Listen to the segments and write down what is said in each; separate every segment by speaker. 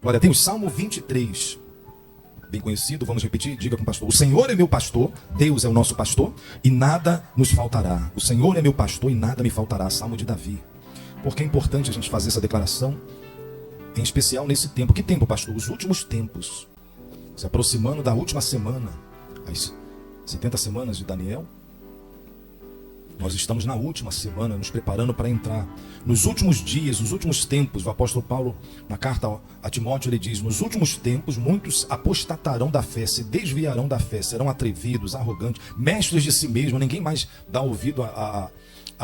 Speaker 1: Glória a Deus. Salmo 23. Bem conhecido, vamos repetir, diga com o pastor: o Senhor é meu pastor, Deus é o nosso pastor e nada nos faltará. O Senhor é meu pastor e nada me faltará. Salmo de Davi. Porque é importante a gente fazer essa declaração, em especial nesse tempo. Que tempo, pastor? Os últimos tempos. Se aproximando da última semana, as 70 semanas de Daniel. Nós estamos na última semana, nos preparando para entrar nos últimos dias, nos últimos tempos. O apóstolo Paulo, na carta a Timóteo, ele diz: nos últimos tempos, muitos apostatarão da fé, se desviarão da fé, serão atrevidos, arrogantes, mestres de si mesmos. Ninguém mais dá ouvido a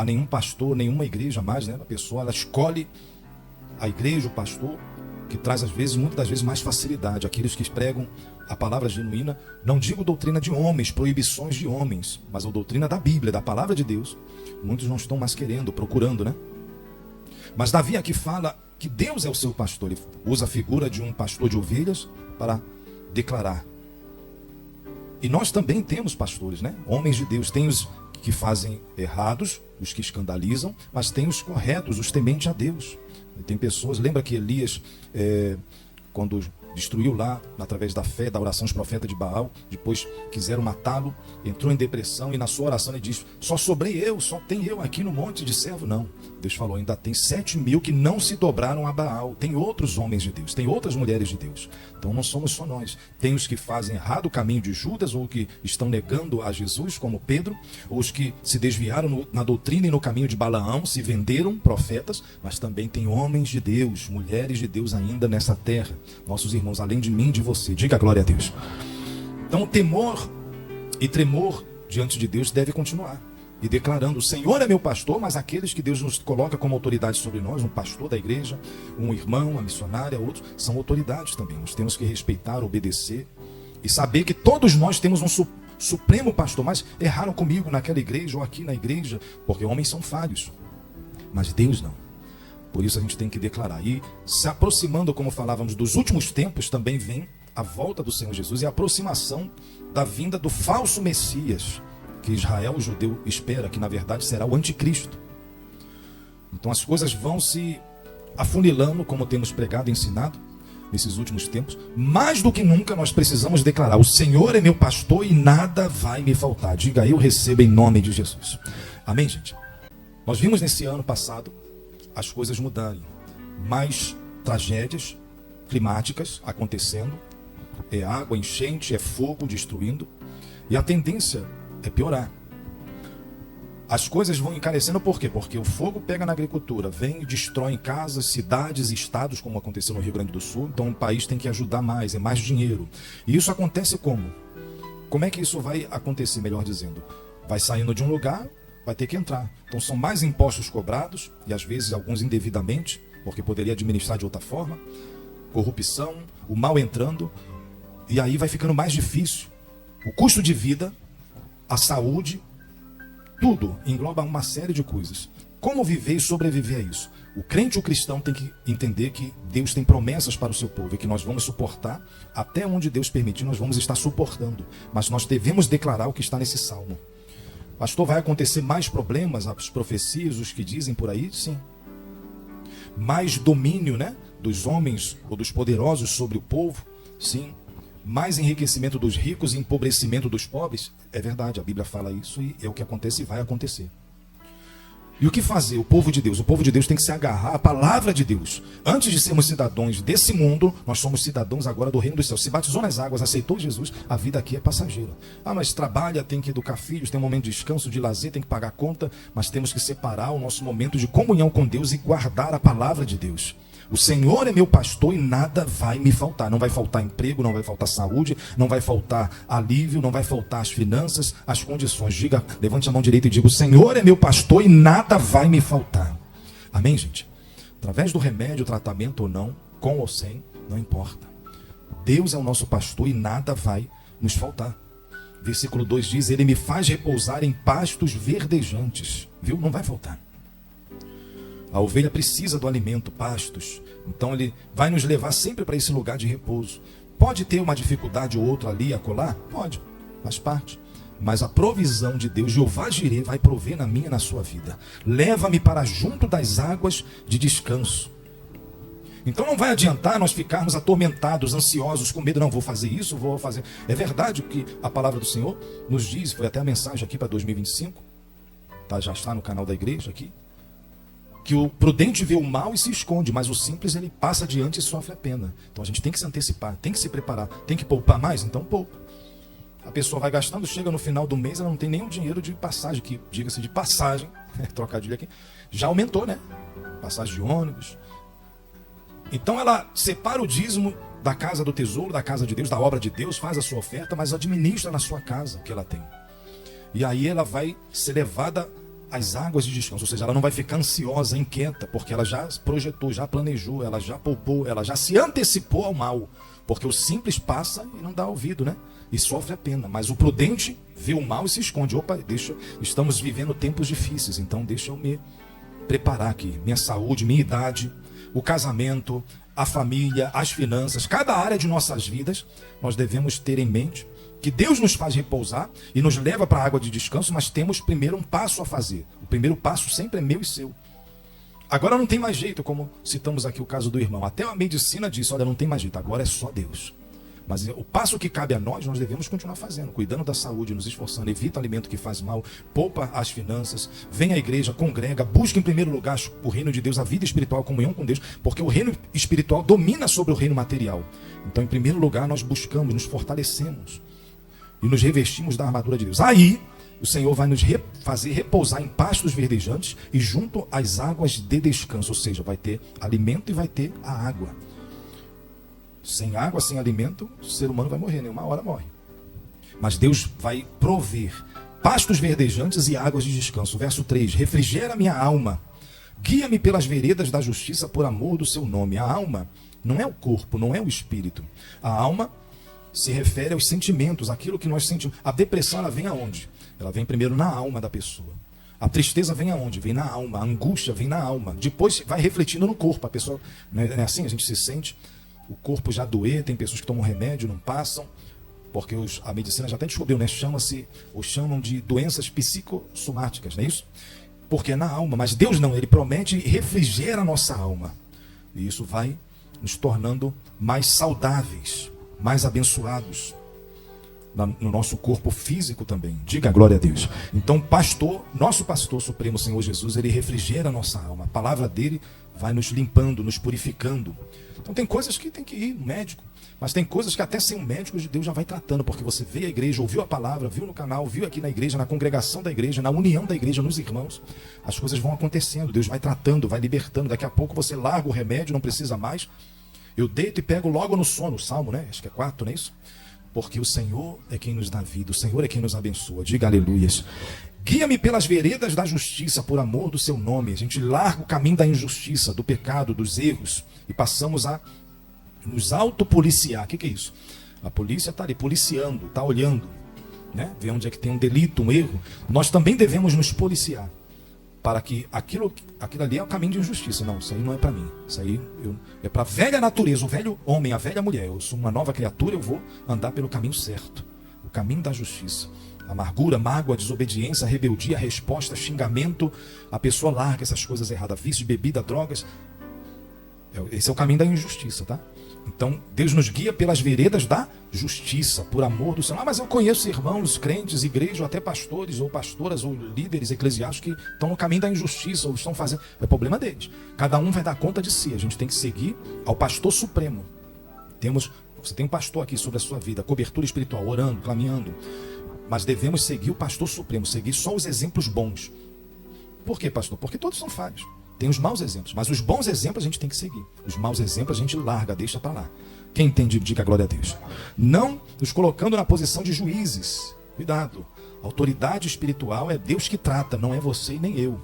Speaker 1: nenhum pastor, nenhuma igreja mais, né? A pessoa, ela escolhe a igreja, o pastor, que traz, às vezes, muitas das vezes, mais facilidade. Aqueles que pregam a palavra genuína, não digo doutrina de homens, proibições de homens, mas a doutrina da Bíblia, da palavra de Deus. Muitos não estão mais querendo, procurando, né? Mas Davi aqui fala que Deus é o seu pastor. Ele usa a figura de um pastor de ovelhas para declarar. E nós também temos pastores, né? Homens de Deus. Tem os que fazem errados, os que escandalizam, mas tem os corretos, os tementes a Deus. E tem pessoas, lembra que Elias, quando destruiu lá, através da fé, da oração, os profetas de Baal, depois quiseram matá-lo, entrou em depressão e na sua oração ele diz: só sobrei eu, só tem eu aqui no monte de servo. Não, Deus falou: ainda tem 7.000 que não se dobraram a Baal. Tem outros homens de Deus, tem outras mulheres de Deus. Então não somos só nós. Tem os que fazem errado o caminho de Judas, ou que estão negando a Jesus, como Pedro, ou os que se desviaram na doutrina e no caminho de Balaão, se venderam profetas, mas também tem homens de Deus, mulheres de Deus ainda nessa terra, nossos irmãos, além de mim e de você. Diga glória a Deus. Então temor e tremor diante de Deus deve continuar. E declarando: o Senhor é meu pastor. Mas aqueles que Deus nos coloca como autoridade sobre nós, um pastor da igreja, um irmão, uma missionária, outros, são autoridades também. Nós temos que respeitar, obedecer e saber que todos nós temos um supremo pastor. Mas erraram comigo naquela igreja ou aqui na igreja, porque homens são falhos, mas Deus não. Por isso a gente tem que declarar. E se aproximando, como falávamos, dos últimos tempos, também vem a volta do Senhor Jesus e a aproximação da vinda do falso Messias, que Israel, o judeu, espera, que na verdade será o anticristo. Então as coisas vão se afunilando, como temos pregado e ensinado nesses últimos tempos. Mais do que nunca nós precisamos declarar: o Senhor é meu pastor e nada vai me faltar. Diga: eu recebo em nome de Jesus. Amém, gente? Nós vimos nesse ano passado as coisas mudarem. Mais tragédias climáticas acontecendo. É água, enchente, é fogo destruindo. E a tendência é piorar. As coisas vão encarecendo por quê? Porque o fogo pega na agricultura, vem e destrói casas, cidades, estados, como aconteceu no Rio Grande do Sul. Então o país tem que ajudar mais, é mais dinheiro. E isso acontece como? Como é que isso vai acontecer, melhor dizendo? Vai saindo de um lugar, vai ter que entrar. Então são mais impostos cobrados, e às vezes alguns indevidamente, porque poderia administrar de outra forma. Corrupção, o mal entrando, e aí vai ficando mais difícil. O custo de vida, a saúde, tudo engloba uma série de coisas. Como viver e sobreviver a isso? O crente, o cristão, tem que entender que Deus tem promessas para o seu povo e que nós vamos suportar até onde Deus permitir, nós vamos estar suportando. Mas nós devemos declarar o que está nesse salmo. Pastor, vai acontecer mais problemas, as profecias, os que dizem por aí? Sim. Mais domínio, né, dos homens ou dos poderosos sobre o povo? Sim. Mais enriquecimento dos ricos e empobrecimento dos pobres? É verdade, a Bíblia fala isso e é o que acontece e vai acontecer. E o que fazer? O povo de Deus? O povo de Deus tem que se agarrar à palavra de Deus. Antes de sermos cidadãos desse mundo, nós somos cidadãos agora do reino dos céus. Se batizou nas águas, aceitou Jesus, a vida aqui é passageira. Ah, mas trabalha, tem que educar filhos, tem um momento de descanso, de lazer, tem que pagar conta, mas temos que separar o nosso momento de comunhão com Deus e guardar a palavra de Deus. O Senhor é meu pastor e nada vai me faltar. Não vai faltar emprego, não vai faltar saúde, não vai faltar alívio, não vai faltar as finanças, as condições. Diga, levante a mão direita e diga: o Senhor é meu pastor e nada vai me faltar. Amém, gente? Através do remédio, tratamento ou não, com ou sem, não importa. Deus é o nosso pastor e nada vai nos faltar. Versículo 2 diz: ele me faz repousar em pastos verdejantes. Viu? Não vai faltar. A ovelha precisa do alimento, pastos. Então ele vai nos levar sempre para esse lugar de repouso. Pode ter uma dificuldade ou outra ali, acolá? Pode, faz parte. Mas a provisão de Deus, Jeová Jireh, vai prover na minha e na sua vida. Leva-me para junto das águas de descanso. Então não vai adiantar nós ficarmos atormentados, ansiosos, com medo, não, vou fazer isso, vou fazer. É verdade o que a palavra do Senhor nos diz, foi até a mensagem aqui para 2025, tá, já está no canal da igreja aqui, que o prudente vê o mal e se esconde, mas o simples ele passa adiante e sofre a pena. Então a gente tem que se antecipar, tem que se preparar, tem que poupar mais, então poupa. A pessoa vai gastando, chega no final do mês, ela não tem nenhum dinheiro de passagem, que diga-se de passagem, trocadilho aqui, já aumentou, né? Passagem de ônibus. Então ela separa o dízimo da casa do tesouro, da casa de Deus, da obra de Deus, faz a sua oferta, mas administra na sua casa o que ela tem. E aí ela vai ser levada às águas de descanso, ou seja, ela não vai ficar ansiosa, inquieta, porque ela já projetou, já planejou, ela já poupou, ela já se antecipou ao mal. Porque o simples passa e não dá ouvido, né? E sofre a pena. Mas o prudente vê o mal e se esconde. Opa, estamos vivendo tempos difíceis, então deixa eu me preparar aqui. Minha saúde, minha idade, o casamento, a família, as finanças, cada área de nossas vidas, nós devemos ter em mente que Deus nos faz repousar e nos leva para a água de descanso, mas temos primeiro um passo a fazer. O primeiro passo sempre é meu e seu. Agora não tem mais jeito, como citamos aqui o caso do irmão. Até a medicina disse, olha, não tem mais jeito, agora é só Deus. Mas o passo que cabe a nós devemos continuar fazendo, cuidando da saúde, nos esforçando, evita alimento que faz mal, poupa as finanças, vem à igreja, congrega, busca em primeiro lugar o reino de Deus, a vida espiritual, a comunhão com Deus, porque o reino espiritual domina sobre o reino material. Então, em primeiro lugar, nós buscamos, nos fortalecemos e nos revestimos da armadura de Deus. Aí, o Senhor vai nos fazer repousar em pastos verdejantes e junto às águas de descanso, ou seja, vai ter alimento e vai ter a água. Sem água, sem alimento, o ser humano vai morrer, né? Uma hora morre. Mas Deus vai prover pastos verdejantes e águas de descanso. Verso 3, refrigera minha alma, guia-me pelas veredas da justiça por amor do seu nome. A alma não é o corpo, não é o espírito. A alma se refere aos sentimentos, aquilo que nós sentimos. A depressão, ela vem aonde? Ela vem primeiro na alma da pessoa. A tristeza vem aonde? Vem na alma. A angústia vem na alma. Depois vai refletindo no corpo. A pessoa, não é assim? A gente se sente, o corpo já doer, tem pessoas que tomam remédio, não passam, porque a medicina já até descobriu, né? Chamam de doenças psicossomáticas, não é isso? Porque é na alma, mas Deus não, Ele promete e refrigera a nossa alma. E isso vai nos tornando mais saudáveis, mais abençoados no nosso corpo físico também. Diga glória a Deus. Então, nosso pastor supremo, Senhor Jesus, Ele refrigera a nossa alma. A palavra dele vai nos limpando, nos purificando. Então tem coisas que tem que ir no médico, mas tem coisas que até sem um médico Deus já vai tratando, porque você veio à igreja, ouviu a palavra, viu no canal, viu aqui na igreja, na congregação da igreja, na união da igreja, nos irmãos, as coisas vão acontecendo, Deus vai tratando, vai libertando, daqui a pouco você larga o remédio, não precisa mais. Eu deito e pego logo no sono, o Salmo, né? Acho que é 4, não é isso? Porque o Senhor é quem nos dá vida, o Senhor é quem nos abençoa. Diga aleluias. Guia-me pelas veredas da justiça, por amor do seu nome. A gente larga o caminho da injustiça, do pecado, dos erros, e passamos a nos autopoliciar. O que é isso? A polícia está ali policiando, está olhando, né? Vê onde é que tem um delito, um erro. Nós também devemos nos policiar, para que aquilo ali é o caminho de injustiça. Não, isso aí não é para mim. Isso aí é para a velha natureza, o velho homem, a velha mulher. Eu sou uma nova criatura, eu vou andar pelo caminho certo, o caminho da justiça. Amargura, mágoa, desobediência, rebeldia, resposta, xingamento. A pessoa larga essas coisas erradas, vício, bebida, drogas. Esse é o caminho da injustiça, tá? Então, Deus nos guia pelas veredas da justiça, por amor do Senhor. Mas eu conheço irmãos, crentes, igreja, ou até pastores, ou pastoras, ou líderes eclesiásticos que estão no caminho da injustiça, ou estão fazendo... É problema deles. Cada um vai dar conta de si. A gente tem que seguir ao pastor supremo. Você tem um pastor aqui sobre a sua vida, cobertura espiritual, orando, caminhando. Mas devemos seguir o pastor supremo, seguir só os exemplos bons. Por quê, pastor? Porque todos são falhos. Tem os maus exemplos, mas os bons exemplos a gente tem que seguir. Os maus exemplos a gente larga, deixa para lá. Quem entende, diga glória a Deus. Não nos colocando na posição de juízes. Cuidado. Autoridade espiritual é Deus que trata, não é você e nem eu.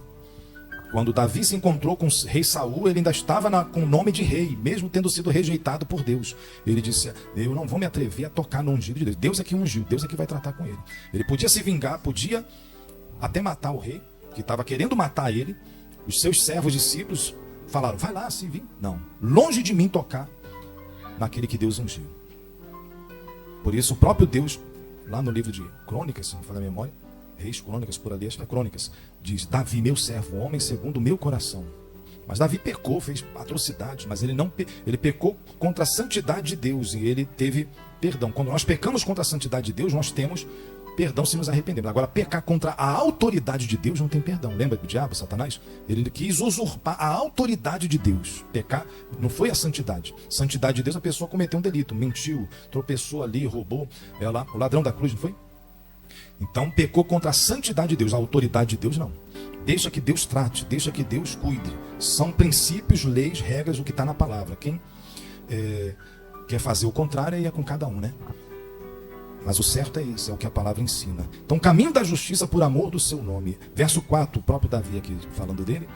Speaker 1: Quando Davi se encontrou com o rei Saul, ele ainda estava com o nome de rei, mesmo tendo sido rejeitado por Deus. Ele disse, eu não vou me atrever a tocar no ungido de Deus. Deus é que ungiu, Deus é que vai tratar com ele. Ele podia se vingar, podia até matar o rei, que estava querendo matar ele. Os seus servos discípulos falaram, vai lá, se vir. Não, longe de mim tocar naquele que Deus ungiu. Por isso o próprio Deus, lá no livro de Crônicas, se não me falha a memória, Reis, Crônicas, por ali, acho que é Crônicas, diz, Davi, meu servo, homem segundo o meu coração. Mas Davi pecou, fez atrocidades, mas ele pecou contra a santidade de Deus e ele teve perdão. Quando nós pecamos contra a santidade de Deus, nós temos perdão se nos arrependemos. Agora, pecar contra a autoridade de Deus não tem perdão. Lembra do diabo, Satanás? Ele quis usurpar a autoridade de Deus. Pecar não foi a santidade. Santidade de Deus, a pessoa cometeu um delito, mentiu, tropeçou ali, roubou. O ladrão da cruz, não foi? Então, pecou contra a santidade de Deus. A autoridade de Deus, não. Deixa que Deus trate, deixa que Deus cuide. São princípios, leis, regras, o que está na palavra. Quem quer fazer o contrário aí é com cada um, né? Mas o certo é esse, é o que a palavra ensina. Então, caminho da justiça por amor do seu nome. Verso 4, o próprio Davi aqui falando dele,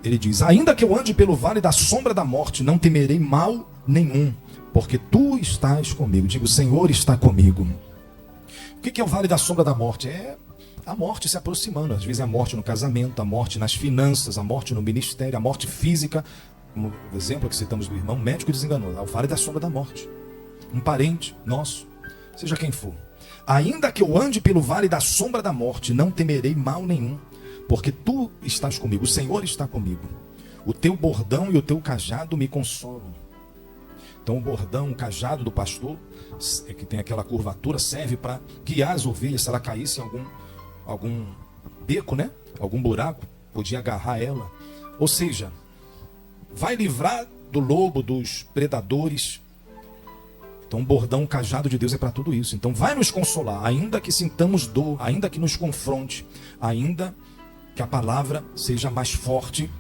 Speaker 1: ele diz: ainda que eu ande pelo vale da sombra da morte, não temerei mal nenhum, porque tu estás comigo. Digo, o Senhor está comigo. O que é o vale da sombra da morte? É a morte se aproximando. Às vezes é a morte no casamento, a morte nas finanças, a morte no ministério, a morte física. Como o exemplo que citamos do irmão, médico desenganou. É o vale da sombra da morte. Um parente nosso, seja quem for. Ainda que eu ande pelo vale da sombra da morte, não temerei mal nenhum, porque tu estás comigo, o Senhor está comigo. O teu bordão e o teu cajado me consolam. Então o bordão, o cajado do pastor, que tem aquela curvatura, serve para guiar as ovelhas. Se ela caísse em algum beco, né? Algum buraco, podia agarrar ela. Ou seja, vai livrar do lobo, dos predadores. Então o bordão, o cajado de Deus é para tudo isso. Então vai nos consolar, ainda que sintamos dor, ainda que nos confronte, ainda que a palavra seja mais forte.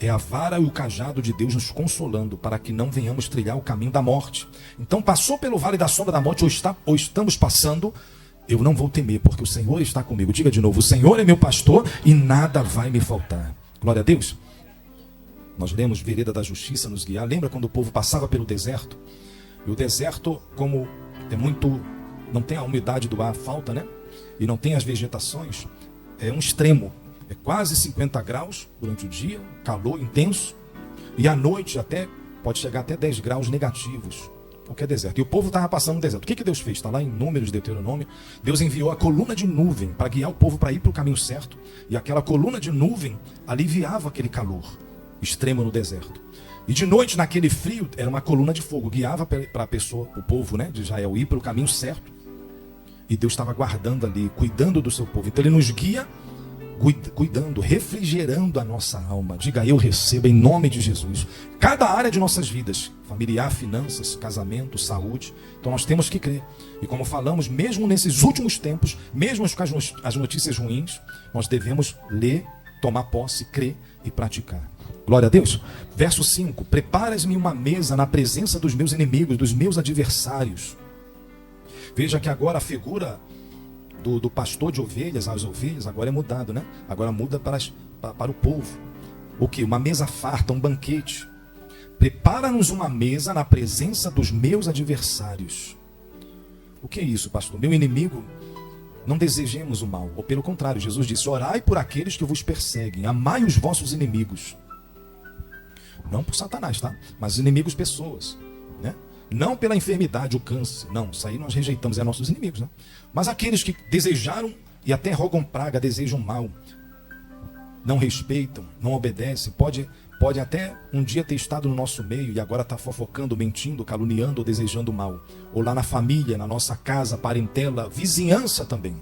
Speaker 1: É a vara e o cajado de Deus nos consolando para que não venhamos trilhar o caminho da morte. Então passou pelo vale da sombra da morte ou estamos passando, eu não vou temer, porque o Senhor está comigo. Diga de novo, o Senhor é meu pastor e nada vai me faltar. Glória a Deus. Nós lemos vereda da justiça nos guiar. Lembra quando o povo passava pelo deserto? E o deserto, como não tem a umidade do ar, falta, né? E não tem as vegetações, é um extremo. É quase 50 graus durante o dia, calor intenso. E à noite pode chegar até 10 graus negativos. Qualquer deserto. E o povo estava passando no deserto. O que Deus fez? Está lá em Números, Deuteronômio. Deus enviou a coluna de nuvem para guiar o povo para ir para o caminho certo. E aquela coluna de nuvem aliviava aquele calor extremo no deserto. E de noite, naquele frio, era uma coluna de fogo. Guiava para a pessoa, o povo, né, de Israel, ir para o caminho certo. E Deus estava guardando ali, cuidando do seu povo. Então ele nos guia, cuidando, refrigerando a nossa alma. Diga, eu recebo em nome de Jesus. Cada área de nossas vidas, familiar, finanças, casamento, saúde. Então nós temos que crer. E como falamos, mesmo nesses últimos tempos, mesmo com as notícias ruins, nós devemos ler, tomar posse, crer e praticar. Glória a Deus. Verso 5. Preparas-me uma mesa na presença dos meus inimigos, dos meus adversários. Veja que agora a figura do pastor de ovelhas, as ovelhas, agora é mudado, né? Agora muda para o povo. O que? Uma mesa farta, um banquete. Prepara-nos uma mesa na presença dos meus adversários. O que é isso, pastor? Meu inimigo, não desejemos o mal. Ou pelo contrário, Jesus disse, orai por aqueles que vos perseguem, amai os vossos inimigos. Não por Satanás, tá? Mas inimigos pessoas, né? Não pela enfermidade, o câncer. Não, isso aí nós rejeitamos, é nossos inimigos, né? Mas aqueles que desejaram e até rogam praga, desejam mal, não respeitam, não obedecem, pode até um dia ter estado no nosso meio e agora está fofocando, mentindo, caluniando ou desejando mal. Ou lá na família, na nossa casa, parentela, vizinhança também.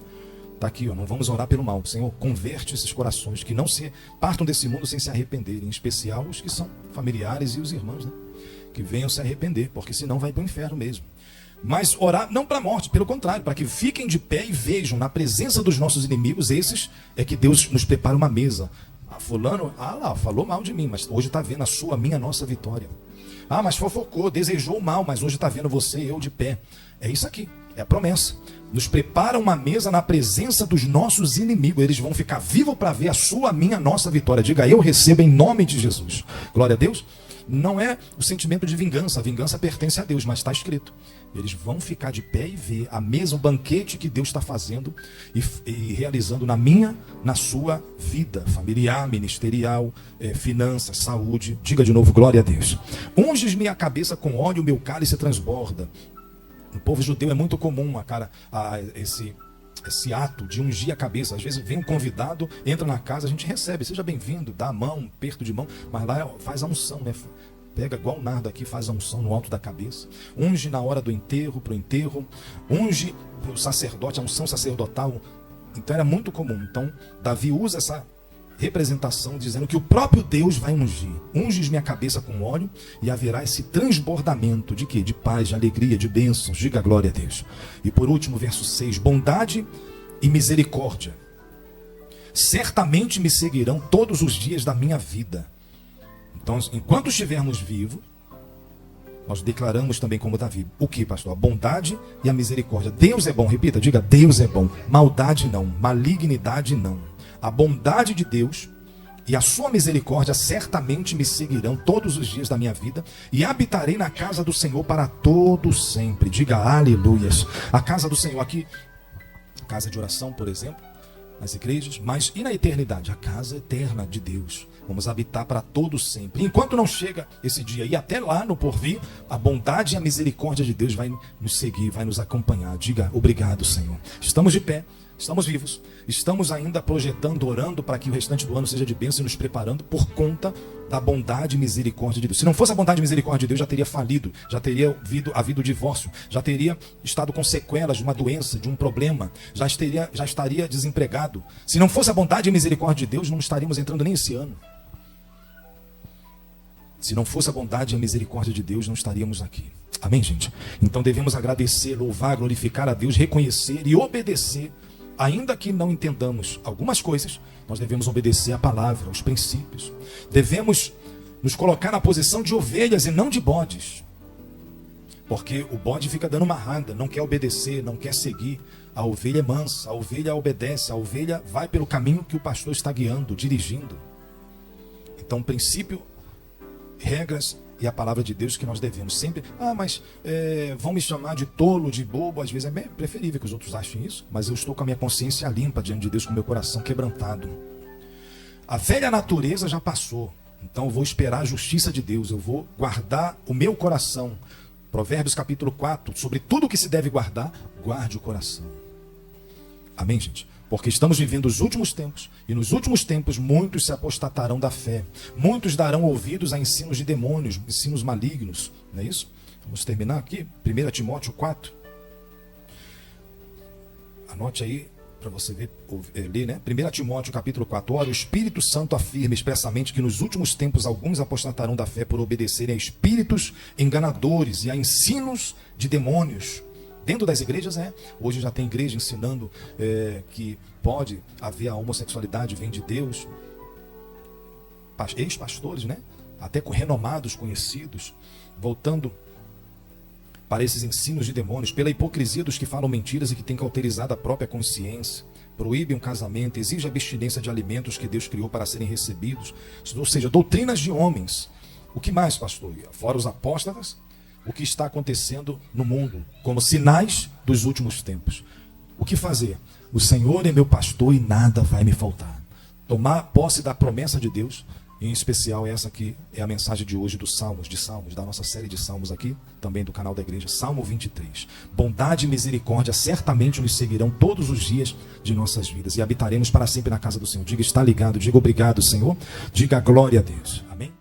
Speaker 1: Está aqui, ó, não vamos orar pelo mal. Senhor, converte esses corações que não se partam desse mundo sem se arrependerem. Em especial os que são familiares e os irmãos, né? Que venham se arrepender, porque senão vai para o inferno mesmo. Mas orar não para a morte, pelo contrário, para que fiquem de pé e vejam na presença dos nossos inimigos, esses é que Deus nos prepara uma mesa. Ah, fulano, falou mal de mim, mas hoje está vendo a minha, nossa vitória. Ah, mas fofocou, desejou mal, mas hoje está vendo você e eu de pé. É isso aqui, é a promessa. Nos prepara uma mesa na presença dos nossos inimigos. Eles vão ficar vivos para ver a minha, nossa vitória. Diga, eu recebo em nome de Jesus. Glória a Deus. Não é o sentimento de vingança. A vingança pertence a Deus, mas está escrito. Eles vão ficar de pé e ver a mesa, o banquete que Deus está fazendo e realizando na sua vida familiar, ministerial, finanças, saúde. Diga de novo, glória a Deus. Unges-me a cabeça com óleo, esse ato de ungir a cabeça. Às vezes vem um convidado, entra na casa, a gente recebe, seja bem-vindo, dá a mão, um aperto de mão, mas lá faz a unção, né? Pega igual nada aqui, faz a unção no alto da cabeça, unge na hora do enterro, pro enterro, unge o sacerdote, a unção sacerdotal. Então era muito comum. Então Davi usa essa representação dizendo que o próprio Deus vai ungir. Unges minha cabeça com óleo e haverá esse transbordamento de quê? De paz, de alegria, de bênçãos. Diga glória a Deus. E por último, verso 6, bondade e misericórdia certamente me seguirão todos os dias da minha vida. Então, enquanto estivermos vivos, nós declaramos também como Davi. O que, pastor? A bondade e a misericórdia. Deus é bom, repita, diga, Deus é bom. Maldade não, malignidade não. A bondade de Deus e a sua misericórdia certamente me seguirão todos os dias da minha vida e habitarei na casa do Senhor para todo sempre. Diga aleluias. A casa do Senhor aqui, casa de oração, por exemplo, nas igrejas, mas e na eternidade? A casa eterna de Deus. Vamos habitar para todo sempre. Enquanto não chega esse dia e até lá no porvir, a bondade e a misericórdia de Deus vai nos seguir, vai nos acompanhar. Diga obrigado, Senhor. Estamos de pé. Estamos vivos, estamos ainda projetando, orando para que o restante do ano seja de bênção e nos preparando por conta da bondade e misericórdia de Deus. Se não fosse a bondade e misericórdia de Deus, já teria falido, já teria havido divórcio, já teria estado com sequelas de uma doença, de um problema, já estaria desempregado. Se não fosse a bondade e misericórdia de Deus, não estaríamos entrando nem esse ano. Se não fosse a bondade e a misericórdia de Deus, não estaríamos aqui. Amém, gente? Então devemos agradecer, louvar, glorificar a Deus, reconhecer e obedecer. Ainda que não entendamos algumas coisas, nós devemos obedecer a palavra, aos princípios. Devemos nos colocar na posição de ovelhas e não de bodes. Porque o bode fica dando marrada, não quer obedecer, não quer seguir. A ovelha é mansa, a ovelha obedece, a ovelha vai pelo caminho que o pastor está guiando, dirigindo. Então, princípio, regras e a palavra de Deus que nós devemos sempre. Mas vão me chamar de tolo, de bobo. Às vezes é bem preferível que os outros achem isso, mas eu estou com a minha consciência limpa diante de Deus, com o meu coração quebrantado. A velha natureza já passou, então eu vou esperar a justiça de Deus, eu vou guardar o meu coração. Provérbios capítulo 4, sobre tudo que se deve guardar, guarde o coração. Amém, gente? Porque estamos vivendo os últimos tempos, e nos últimos tempos muitos se apostatarão da fé. Muitos darão ouvidos a ensinos de demônios, ensinos malignos. Não é isso? Vamos terminar aqui, 1 Timóteo 4. Anote aí, para você ler, né? 1 Timóteo capítulo 4. Ora, o Espírito Santo afirma expressamente que nos últimos tempos alguns apostatarão da fé por obedecerem a espíritos enganadores e a ensinos de demônios. Dentro das igrejas hoje já tem igreja ensinando que pode haver a homossexualidade, vem de Deus. Ex-pastores, né? Até renomados, conhecidos, voltando para esses ensinos de demônios, pela hipocrisia dos que falam mentiras e que têm cauterizado a própria consciência, proíbem o casamento, exigem a abstinência de alimentos que Deus criou para serem recebidos, ou seja, doutrinas de homens. O que mais, pastor? Fora os apóstatas, o que está acontecendo no mundo, como sinais dos últimos tempos. O que fazer? O Senhor é meu pastor e nada vai me faltar. Tomar posse da promessa de Deus, em especial essa que é a mensagem de hoje dos Salmos, da nossa série de Salmos aqui, também do canal da igreja, Salmo 23. Bondade e misericórdia certamente nos seguirão todos os dias de nossas vidas e habitaremos para sempre na casa do Senhor. Diga, está ligado, diga obrigado, Senhor, diga glória a Deus. Amém?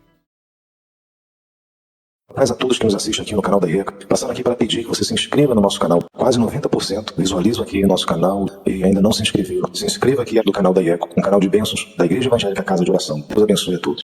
Speaker 2: Mas a todos que nos assistem aqui no canal da IECA, passando aqui para pedir que você se inscreva no nosso canal. Quase 90% visualizam aqui o nosso canal e ainda não se inscreveram. Se inscreva aqui no canal da IECA, um canal de bênçãos da Igreja Evangélica Casa de Oração. Deus abençoe a todos.